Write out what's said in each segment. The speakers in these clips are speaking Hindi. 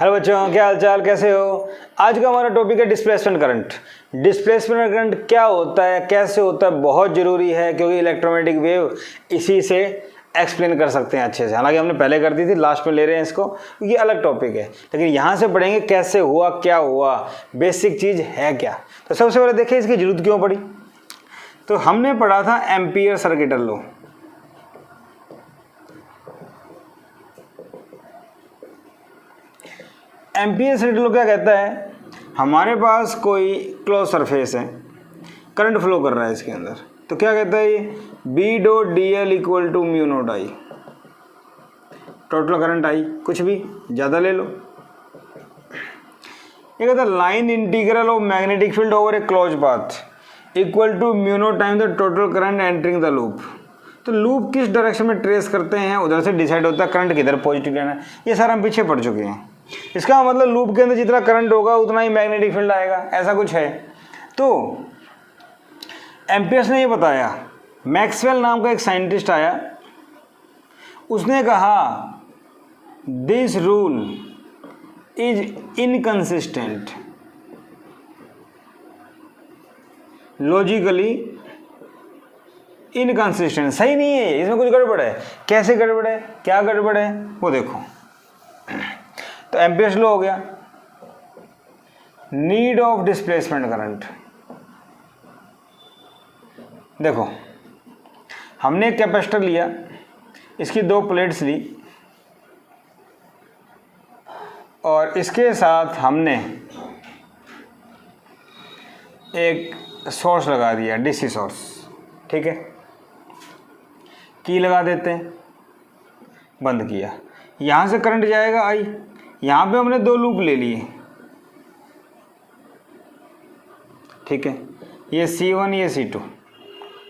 हेलो बच्चों, क्या हाल चाल, कैसे हो। आज का हमारा टॉपिक है डिस्प्लेसमेंट करंट। डिस्प्लेसमेंट करंट क्या होता है, कैसे होता है, बहुत ज़रूरी है क्योंकि इलेक्ट्रोमैग्नेटिक वेव इसी से एक्सप्लेन कर सकते हैं अच्छे से। हालांकि हमने पहले कर दी थी, लास्ट में ले रहे हैं इसको क्योंकि अलग टॉपिक है, लेकिन यहाँ से पढ़ेंगे कैसे हुआ, क्या हुआ, बेसिक चीज़ है क्या। तो सबसे पहले देखिए इसकी जरूरत क्यों पड़ी। तो हमने पढ़ा था ampere circuit law. Ampere circuit law क्या कहता है, हमारे पास कोई क्लोज सरफेस है, करंट फ्लो कर रहा है इसके अंदर, तो क्या कहता है ये B dot D l equal to mu naught I. Total current I, कुछ भी ज़्यादा ले लो। ये कहता है line integral of magnetic field over a close path equal to mu naught time the total current entering the loop. तो लूप किस डायरेक्शन में ट्रेस करते हैं उधर से डिसाइड होता है करंट किधर पॉजिटिव लेना है। ये सारा हम पीछे पढ़ चुके हैं। इसका मतलब लूप के अंदर जितना करंट होगा उतना ही मैग्नेटिक फील्ड आएगा, ऐसा कुछ है। तो एम्पियर्स ने ये बताया, मैक्सवेल नाम का एक साइंटिस्ट आया, उसने कहा this rule is inconsistent, logically inconsistent, सही नहीं है, इसमें कुछ गड़बड़ है। कैसे गड़बड़ है, क्या गड़बड़ है वो देखो। तो एम्पियर्स लॉ हो गया, नीड ऑफ डिस्प्लेसमेंट करंट। देखो हमने एक कैपेसिटर लिया, इसकी दो प्लेट्स ली और इसके साथ हमने एक सोर्स लगा दिया, डीसी सोर्स, ठीक है। की लगा देते हैं, बंद किया, यहाँ से करंट जाएगा आई। यहाँ पे हमने दो लूप ले लिए, ठीक है, ये C1 ये C2।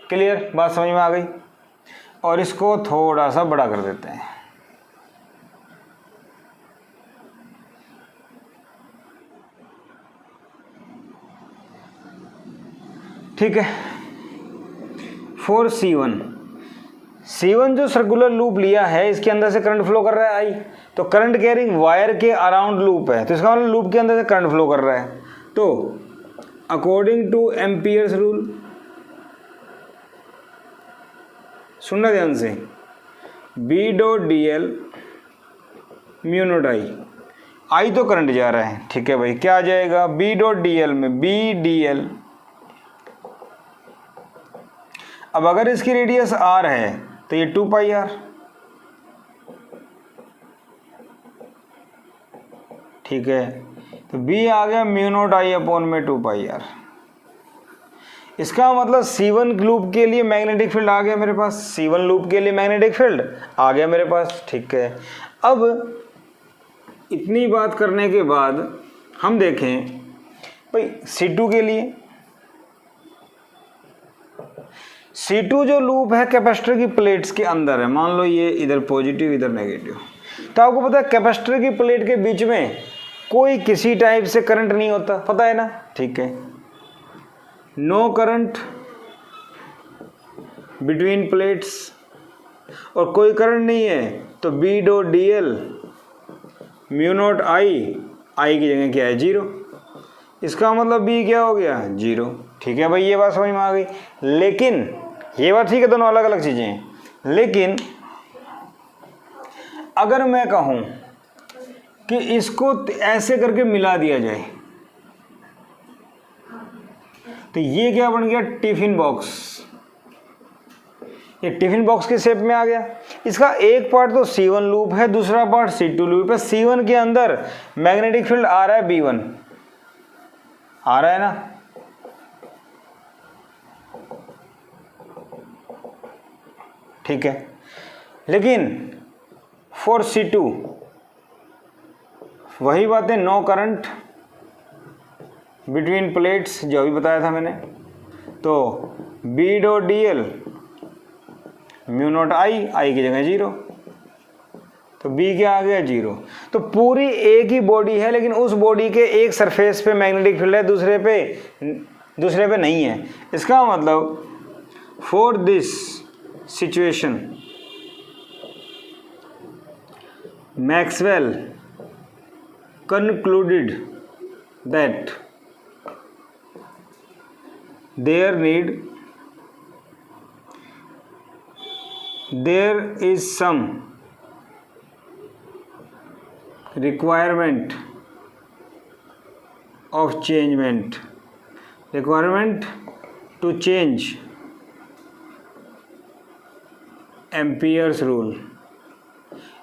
क्लियर, बात समझ में आ गई। और इसको थोड़ा सा बड़ा कर देते हैं, ठीक है। फॉर C1 जो सर्कुलर लूप लिया है, इसके अंदर से करंट फ्लो कर रहा है आई। तो करंट कैरिंग वायर के अराउंड लूप है, तो इसका मतलब लूप के अंदर से करंट फ्लो कर रहा है। तो अकॉर्डिंग टू एम्पियर्स रूल, सुनना ध्यान से, B dot D L mu naught I तो करंट जा रहा है, ठीक है भाई। क्या आ जाएगा बी डॉट डी एल में, बी डी एल। अब अगर इसकी रेडियस आर है तो ये 2 पाई आर, ठीक है। तो बी आ गया म्यू नोट आई अपॉन में 2 पाई आर। इसका मतलब C1 लूप के लिए मैग्नेटिक फील्ड आ गया मेरे पास, C1 लूप के लिए मैग्नेटिक फील्ड आ गया मेरे पास, ठीक है। अब इतनी बात करने के बाद हम देखें भाई C2 के लिए, C2 जो लूप है कैपेसिटर की प्लेट्स के अंदर है, मान लो ये इधर पॉजिटिव इधर नेगेटिव। तो आपको पता है कैपेसिटर की प्लेट के बीच में कोई किसी टाइप से करंट नहीं होता, पता है ना, ठीक है। नो करंट बिटवीन प्लेट्स, और कोई करंट नहीं है तो B dot D L mu naught I की जगह क्या है 0। इसका मतलब बी क्या हो गया 0, ठीक है भाई। ये बात समझ में आ गई। लेकिन ये बात ठीक है, दोनों अलग अलग चीजें हैं। लेकिन अगर मैं कहूं कि इसको ऐसे करके मिला दिया जाए तो ये क्या बन गया टिफिन बॉक्स। ये टिफिन बॉक्स के शेप में आ गया। इसका एक पार्ट तो C1 लूप है, दूसरा पार्ट C2 लूप है। C1 के अंदर मैग्नेटिक फील्ड आ रहा है B1, आ रहा है ना, ठीक है। लेकिन फॉर C2 वही बातें, नो करंट बिटवीन प्लेट्स जो अभी बताया था मैंने। तो B dot D L mu naught I की जगह 0, तो बी क्या आ गया 0। तो पूरी एक ही बॉडी है, लेकिन उस बॉडी के एक सरफेस पे मैग्नेटिक फील्ड है, दूसरे पे नहीं है। इसका मतलब for this situation Maxwell concluded that there is some requirement to change amperes rule.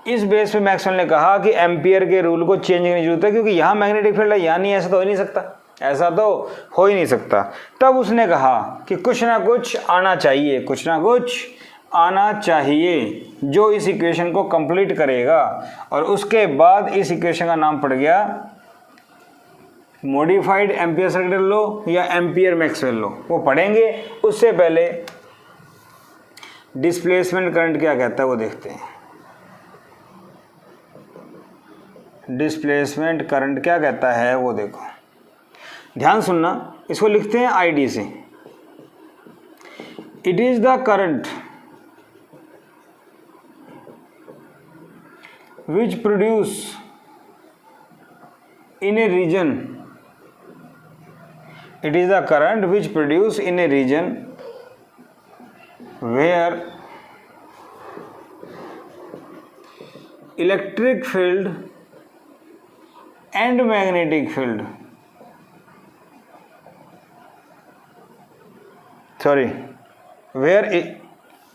इस बेस पे मैक्सवेल ने कहा कि एम्पियर के रूल को चेंज करने की जरूरत है, क्योंकि यहाँ मैग्नेटिक फील्ड है, यहाँ नहीं, ऐसा तो हो ही नहीं सकता, ऐसा तो हो ही नहीं सकता। तब उसने कहा कि कुछ ना कुछ आना चाहिए जो इस इक्वेशन को कंप्लीट करेगा, और उसके बाद इस इक्वेशन का नाम पड़ गया मॉडिफाइड एम्पियर सर्किट लॉ या एम्पियर मैक्सवेल लॉ। वो पढ़ेंगे, उससे पहले डिस्प्लेसमेंट करंट क्या कहता है वो देखते हैं। डिस्प्लेसमेंट करंट क्या कहता है वो देखो, ध्यान सुनना। इसको लिखते हैं आईडी से। It is the current which produce in a region, it is the current which produce in a region where electric field and magnetic field, where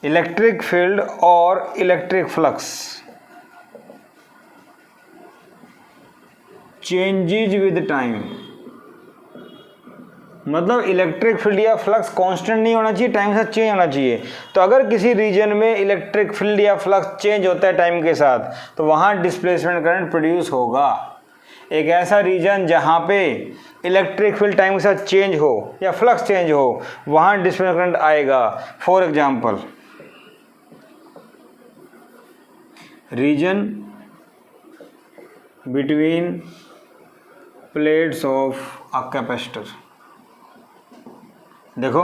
electric field or electric flux changes with time। मतलब इलेक्ट्रिक फील्ड या फ्लक्स कांस्टेंट नहीं होना चाहिए, टाइम के साथ चेंज होना चाहिए। तो अगर किसी रीजन में इलेक्ट्रिक फील्ड या फ्लक्स चेंज होता है टाइम के साथ, तो वहाँ डिस्प्लेसमेंट करंट प्रोड्यूस होगा। एक ऐसा रीजन जहाँ पे इलेक्ट्रिक फील्ड टाइम के साथ चेंज हो या फ्लक्स चेंज हो, वहाँ डिस्प्लेसमेंट करंट आएगा। For example, region between plates of a capacitor. देखो,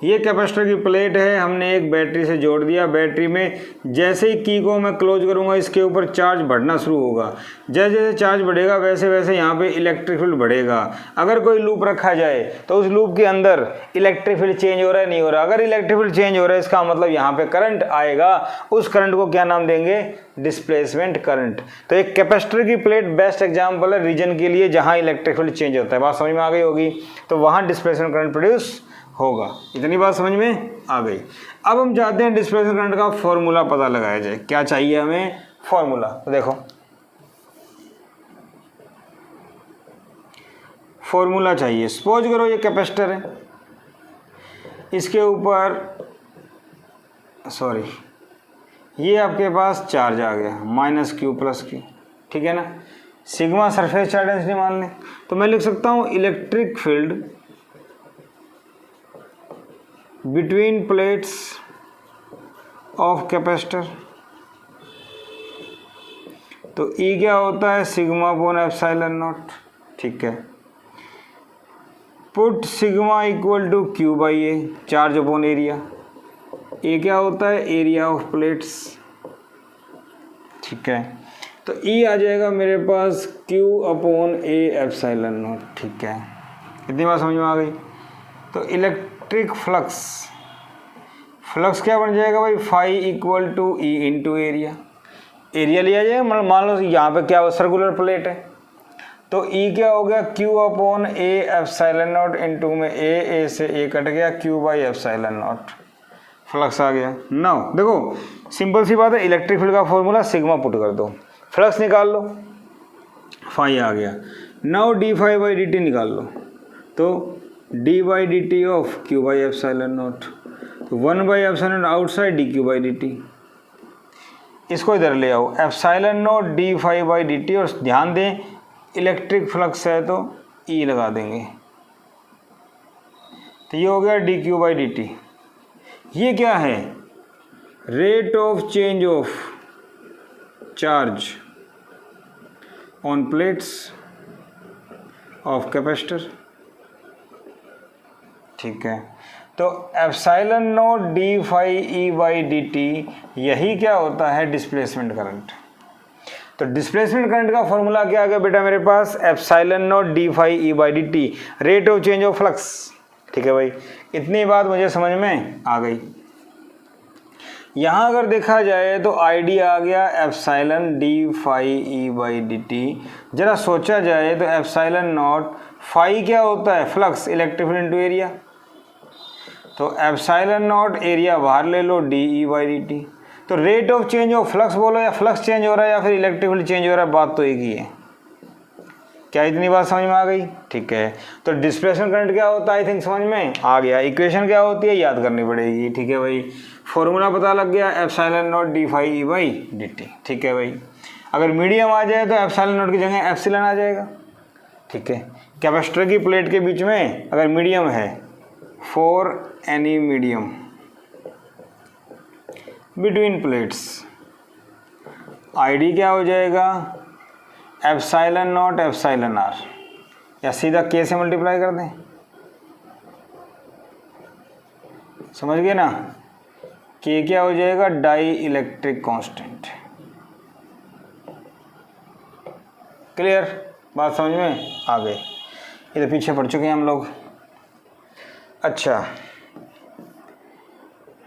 ये कैपेसिटर की प्लेट है, हमने एक बैटरी से जोड़ दिया। बैटरी में जैसे ही की को मैं क्लोज करूंगा, इसके ऊपर चार्ज बढ़ना शुरू होगा। जैसे जैसे चार्ज बढ़ेगा वैसे वैसे यहाँ पे इलेक्ट्रिक फील्ड बढ़ेगा। अगर कोई लूप रखा जाए तो उस लूप के अंदर इलेक्ट्रिक फील्ड चेंज हो रहा है नहीं हो रहा। अगर इलेक्ट्रिक फील्ड चेंज हो रहा है, इसका मतलब यहाँ पे करंट आएगा। उस करंट को क्या नाम देंगे? Displacement current. तो एक कैपेसिटर की प्लेट बेस्ट एग्जाम्पल है रीजन के लिए जहाँ इलेक्ट्रिक फील्ड चेंज होता है। बात समझ में आ गई होगी। तो वहाँ डिस्प्लेसमेंट करंट प्रोड्यूस होगा। इतनी बात समझ में आ गई। अब हम चाहते हैं डिस्प्लेसमेंट करंट का फॉर्मूला पता लगाया जाए। क्या चाहिए हमें? फॉर्मूला। तो देखो, फॉर्मूला चाहिए। सपोज करो ये कैपेसिटर है, इसके ऊपर ये आपके पास चार्ज आ गया -q + q, ठीक है ना। सिग्मा सरफेस चार्ज डेंसिटी मान लें। तो मैं लिख सकता हूँ electric field between plates of capacitor. तो E क्या होता है? सिग्मा अपॉन एप्सिलॉन नॉट, ठीक है। Put sigma equal to Q/A, charge upon area. A क्या होता है? एरिया ऑफ प्लेट्स, ठीक है। तो E आ जाएगा मेरे पास Q/A एप्सिलॉन नॉट, ठीक है। इतनी बात समझ में आ गई। तो इलेक्ट्रिक फ्लक्स क्या बन जाएगा भाई? Phi equal to E into area. Area लिया जाएगा, मान लो यहाँ पे क्या सर्कुलर प्लेट है, तो E क्या हो गया? Q/A एप्सिलॉन नॉट इंटू में A से A कट गया, Q/एप्सिलॉन नॉट, फ्लक्स आ गया। नाउ देखो, सिंपल सी बात है, इलेक्ट्रिक फील्ड का फॉर्मूला सिग्मा पुट कर दो, फ्लक्स निकाल लो, फाई आ गया। नाउ d∅dt निकाल लो, तो d/dt ऑफ Q/एप्सिलॉन नॉट, तो 1/एप्सिलॉन आउटसाइड dQ/dt। इसको इधर ले आओ, एप्सिलॉन नॉट d∅dt, और ध्यान दें इलेक्ट्रिक फ्लक्स है तो E लगा देंगे। तो ये हो गया dQ/dt। ये क्या है? Rate of change of charge on plates of capacitor, ठीक है। तो एप्सिलॉन नॉट d∅E/dt यही क्या होता है? Displacement current. तो डिस्प्लेसमेंट करंट का फॉर्मूला क्या आ गया बेटा मेरे पास, epsilon naught D phi E by D T, rate of change of flux. ठीक है भाई, इतनी बात मुझे समझ में आ गई। यहाँ अगर देखा जाए तो आई डी आ गया epsilon d phi E by D t. जरा सोचा जाए तो एप्सिलॉन नॉट फाई क्या होता है, flux, electric field into area. तो एप्सिलॉन नॉट एरिया बाहर ले लो, D E by D T. तो rate of change of flux बोलो, या फ्लक्स चेंज हो रहा है या फिर इलेक्ट्रिक फील्ड चेंज हो रहा है, बात तो एक ही है। क्या इतनी बात समझ में आ गई? ठीक है, तो डिस्प्लेसमेंट करंट क्या होता है, आई थिंक समझ में आ गया। इक्वेशन क्या होती है याद करनी पड़ेगी। ठीक है भाई, फॉर्मूला पता लग गया, epsilon naught D phi E by D T. ठीक है भाई, अगर मीडियम आ जाए तो एप्सिलॉन नॉट की जगह एप्सिलॉन आ जाएगा। ठीक है, कैपेसिटर की प्लेट के बीच में अगर मीडियम है, for any medium between plates, I D क्या हो जाएगा, एप्सिलॉन नॉट एप्सिलॉन आर, या सीधा के से मल्टीप्लाई कर दें। समझ गए ना, के क्या हो जाएगा, डाई इलेक्ट्रिक कांस्टेंट। क्लियर, बात समझ में आ गई। ये तो पीछे पढ़ चुके हैं हम लोग। अच्छा,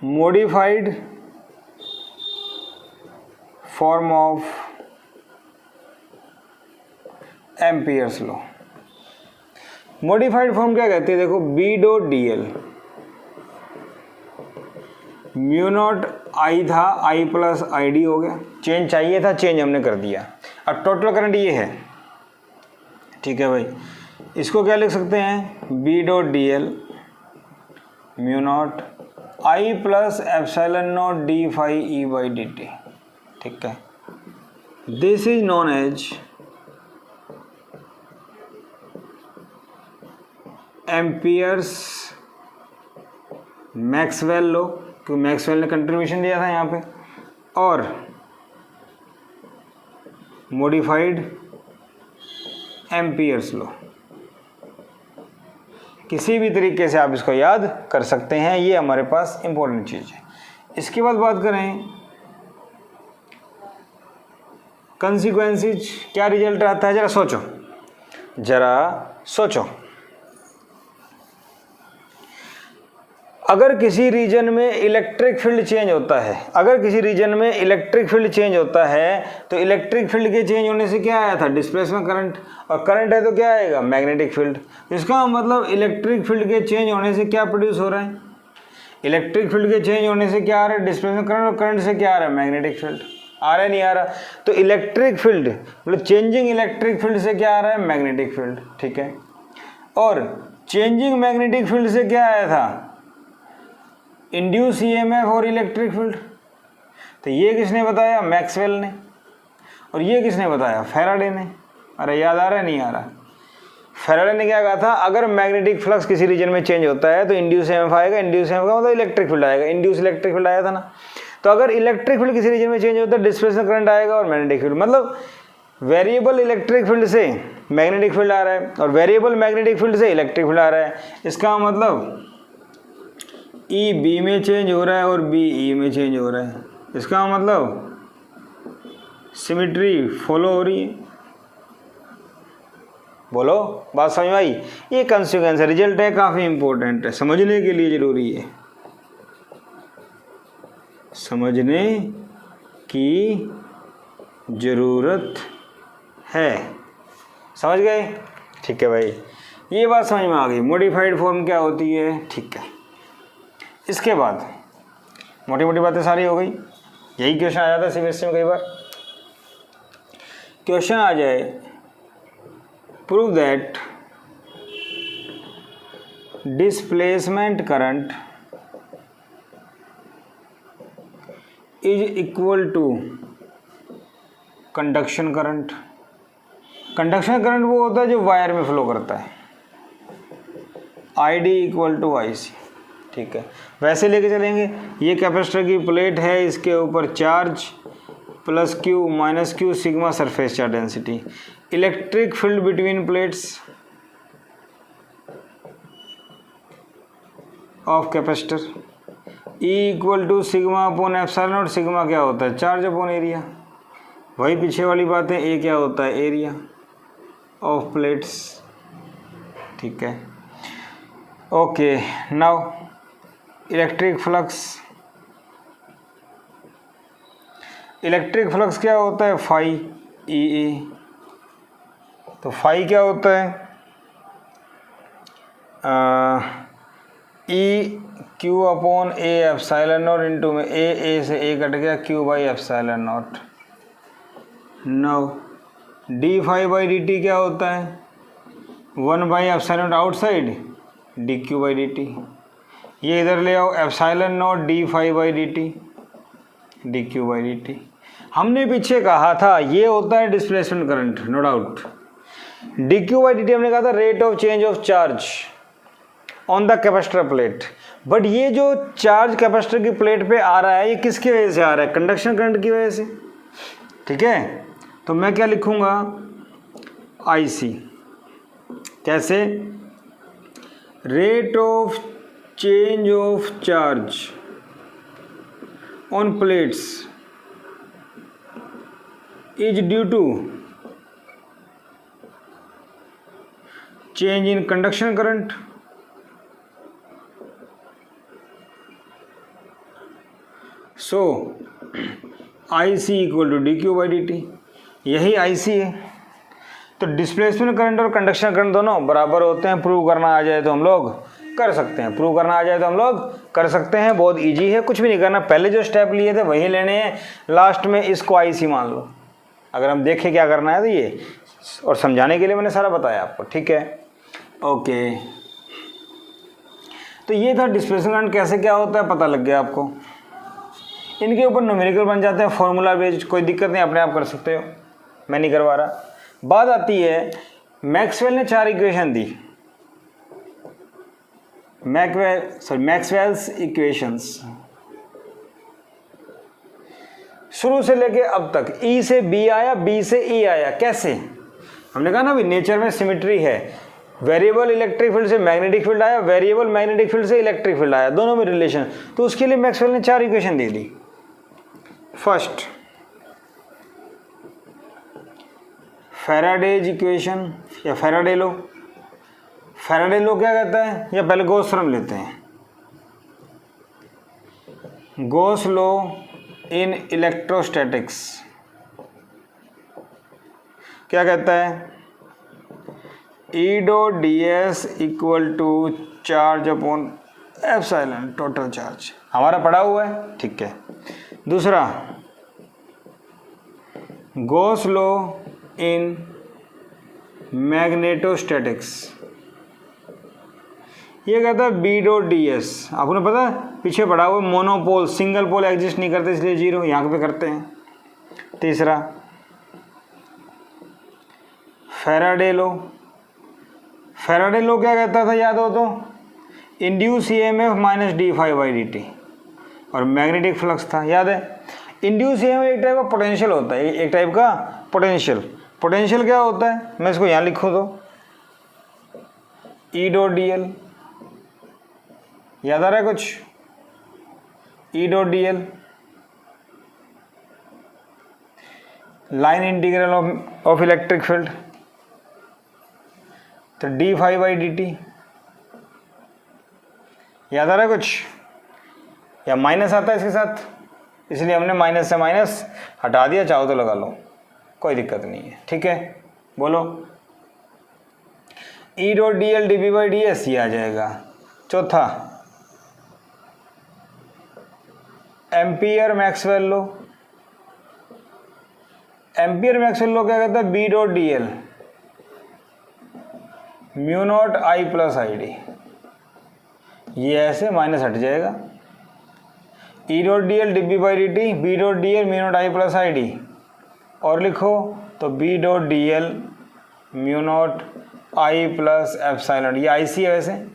modified form of Ampere's law. Modified form क्या कहते हैं, देखो, B dot D L, mu naught I था, आई प्लस आई डी हो गया, चेंज चाहिए था, चेंज हमने कर दिया। अब टोटल करंट ये है। ठीक है भाई, इसको क्या लिख सकते हैं, B dot D L mu naught I plus epsilon naught D phi E by D T. ठीक है, this is known as Ampere's Maxwell law, क्योंकि मैक्सवेल ने कंट्रीब्यूशन दिया था यहाँ पे, और मॉडिफाइड एम्पियर्स लो। किसी भी तरीके से आप इसको याद कर सकते हैं, ये हमारे पास इंपॉर्टेंट चीज़ है। इसके बाद बात करें कंसिक्वेंसेस, क्या रिजल्ट आता है, जरा सोचो। अगर किसी रीजन में इलेक्ट्रिक फील्ड चेंज होता है, तो इलेक्ट्रिक फील्ड के चेंज होने से क्या आया था, डिस्प्लेसमेंट करंट, और करंट है तो क्या आएगा, मैग्नेटिक फील्ड। इसका मतलब इलेक्ट्रिक फील्ड के चेंज होने से क्या प्रोड्यूस हो रहा है, इलेक्ट्रिक फील्ड के चेंज होने से क्या आ रहा है, डिस्प्लेसमेंट करंट, और करंट से क्या आ रहा है, मैग्नेटिक फील्ड। आ रहा है नहीं आ रहा, तो इलेक्ट्रिक फील्ड मतलब चेंजिंग इलेक्ट्रिक फील्ड से क्या आ रहा है, मैग्नेटिक फील्ड। ठीक है, और चेंजिंग मैग्नेटिक फील्ड से क्या आया था, इंड्यूस ईएमएफ और इलेक्ट्रिक फील्ड। तो ये किसने बताया, मैक्सवेल ने, और ये किसने बताया, फैराडे ने। अरे याद आ रहा है नहीं आ रहा, फैराडे ने क्या कहा था, अगर मैग्नेटिक फ्लक्स किसी रीजन में चेंज होता है तो इंड्यूस ईएमएफ आएगा, इंड्यूस ईएमएफ का मतलब इलेक्ट्रिक फील्ड आएगा, इंड्यूस इलेक्ट्रिक फील्ड आया था ना। तो अगर इलेक्ट्रिक फील्ड किसी रीजन में चेंज होता है, डिस्प्लेसमेंट करंट आएगा और मैग्नेटिक फील्ड, मतलब वेरिएबल इलेक्ट्रिक फील्ड से मैग्नेटिक फील्ड आ रहा है और वेरिएबल मैग्नेटिक फील्ड से इलेक्ट्रिक फील्ड आ रहा है। इसका मतलब ई बी में चेंज हो रहा है और बी ई में चेंज हो रहा है। इसका मतलब सिमेट्री फॉलो हो रही है। बोलो, बात समझ में आई? ये कंसिक्वेंस रिजल्ट है, काफ़ी इंपॉर्टेंट है, समझने के लिए ज़रूरी है, समझने की ज़रूरत है। समझ गए? ठीक है भाई, ये बात समझ में आ गई। मॉडिफाइड फॉर्म क्या होती है? ठीक है, इसके बाद मोटी मोटी बातें सारी हो गई। यही क्वेश्चन आ जाता है सीबीएसई में कई बार। क्वेश्चन आ जाए, prove that displacement current is equal to conduction current. Conduction current वो होता है जो वायर में फ्लो करता है, I D equal to I C. ठीक है, वैसे लेके चलेंगे। ये कैपेसिटर की प्लेट है, इसके ऊपर charge plus Q minus Q sigma surface charge density, electric field between plates of capacitor E equal to sigma upon epsilon naught. Sigma क्या होता है? Charge upon area. वही पीछे वाली बात है, ए क्या होता है, एरिया ऑफ प्लेट्स, ठीक है। Okay, now electric flux, electric flux क्या होता है, फाई ई ए, तो फाई क्या होता है, E Q upon A epsilon naught into में ए से ए कट गया, Q by epsilon naught. Now d phi by D t क्या होता है, 1 by epsilon naught outside, d Q by D t. ये इधर ले आओ, epsilon naught D phi by D t, d Q by D t. हमने पीछे कहा था ये होता है displacement current, no doubt. D Q by D t हमने कहा था rate of change of charge on the capacitor plate. But ये जो चार्ज कैपेसिटर की प्लेट पे आ रहा है, ये किसकी वजह से आ रहा है, कंडक्शन करंट की वजह से, ठीक है। तो मैं क्या लिखूंगा, आई सी, कैसे, rate of change of charge on plates is due to change in conduction current so IC equal to dq by dt, यही IC है। तो डिस्प्लेसमेंट करंट और कंडक्शन करंट दोनों बराबर होते हैं। प्रूव करना आ जाए तो हम लोग कर सकते हैं, प्रूव करना आ जाए तो हम लोग कर सकते हैं। बहुत इजी है, कुछ भी नहीं करना, पहले जो स्टेप लिए थे वही लेने हैं, लास्ट में इसको IC मान लो। अगर हम देखें क्या करना है तो ये, और समझाने के लिए मैंने सारा बताया आपको, ठीक है। ओके, तो ये था डिस्प्लेसमेंट करंट कैसे क्या होता है, पता लग गया आपको। इनके ऊपर न्यूमेरिकल बन जाते हैं, फॉर्मूला बेस्ड, कोई दिक्कत नहीं, अपने आप कर सकते हो, मैं नहीं करवा रहा। बात आती है, मैक्सवेल ने 4 इक्वेशन दी, मैक्सवेल्स इक्वेशंस, शुरू से लेके अब तक, ई से बी आया, बी से ई आया, कैसे, हमने कहा ना भी नेचर में सिमेट्री है। वेरिएबल इलेक्ट्रिक फील्ड से मैग्नेटिक फील्ड आया, वेरिएबल मैग्नेटिक फील्ड से इलेक्ट्रिक फील्ड आया, दोनों में रिलेशन। तो उसके लिए मैक्सवेल ने 4 इक्वेशन दे दी। फर्स्ट, फैराडेज इक्वेशन या फैराडे लो। फैराडे लो क्या कहता है, या पहले गॉस थ्योरम लेते हैं। गॉस लो इन इलेक्ट्रोस्टैटिक्स क्या कहता है, E dot d S equal to charge upon epsilon, total charge, हमारा पड़ा हुआ है, ठीक है। दूसरा, गॉस लॉ इन मैग्नेटोस्टैटिक्स, ये कहता है बी डॉट डी एस, आपको पता है पीछे पड़ा हुआ, मोनोपोल, सिंगल पोल एग्जिस्ट नहीं करते इसलिए जीरो, यहाँ पे करते हैं। तीसरा, फैराडे लो। फैराडे लो क्या कहता था, याद हो तो, induce EMF minus d phi by D t, और मैग्नेटिक फ्लक्स था, याद है। इंड्यूस ईएमएफ एक टाइप का पोटेंशियल होता है, एक टाइप का पोटेंशियल। पोटेंशियल क्या होता है, मैं इसको यहाँ लिखूँ तो ई डॉट डी एल, याद आ रहा है कुछ, E dot D L, line integral of electric field, तो D phi by D T, याद आ रहा है कुछ, या माइनस आता है इसके साथ, इसलिए हमने माइनस से माइनस हटा दिया, चाहो तो लगा लो, कोई दिक्कत नहीं है, ठीक है। बोलो, E dot D L D B by D S, ये आ जाएगा। चौथा, Ampere Maxwell law. Ampere Maxwell law क्या कहता है, B dot D L mu naught I plus I D, ये ऐसे माइनस हट जाएगा। E dot D L D B by D T, B dot D L mu naught I plus I D, और लिखो तो B dot D L mu naught I plus epsilon, ये आई सी है, वैसे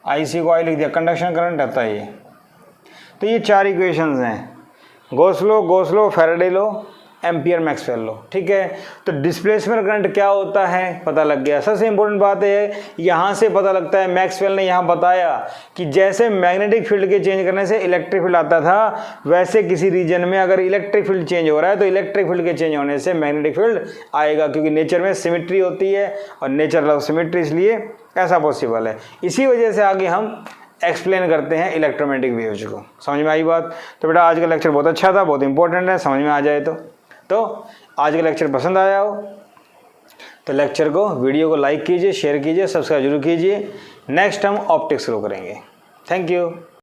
आई सी को आई लिख दिया, कंडक्शन करंट आता है ये। तो ये 4 इक्वेशंस हैं, गॉस लो, फैराडे लो, एम्पियर मैक्सवेल लॉ। ठीक है, तो डिस्प्लेसमेंट करंट क्या होता है पता लग गया। सबसे इंपॉर्टेंट बात है यहाँ से पता लगता है, मैक्सवेल ने यहाँ बताया कि जैसे मैग्नेटिक फील्ड के चेंज करने से इलेक्ट्रिक फील्ड आता था, वैसे किसी रीजन में अगर इलेक्ट्रिक फील्ड चेंज हो रहा है तो इलेक्ट्रिक फील्ड के चेंज होने से मैग्नेटिक फील्ड आएगा, क्योंकि नेचर में सिमेट्री होती है और नेचर लव सिमेट्री, इसलिए ऐसा पॉसिबल है। इसी वजह से आगे हम एक्सप्लेन करते हैं इलेक्ट्रोमैग्नेटिक वेव्स को। समझ में आई बात? तो बेटा आज का लेक्चर बहुत अच्छा था, बहुत इंपॉर्टेंट है, समझ में आ जाए तो आज का लेक्चर पसंद आया हो तो लेक्चर को, वीडियो को लाइक कीजिए, शेयर कीजिए, सब्सक्राइब जरूर कीजिए। नेक्स्ट हम ऑप्टिक्स शुरू करेंगे। Thank you.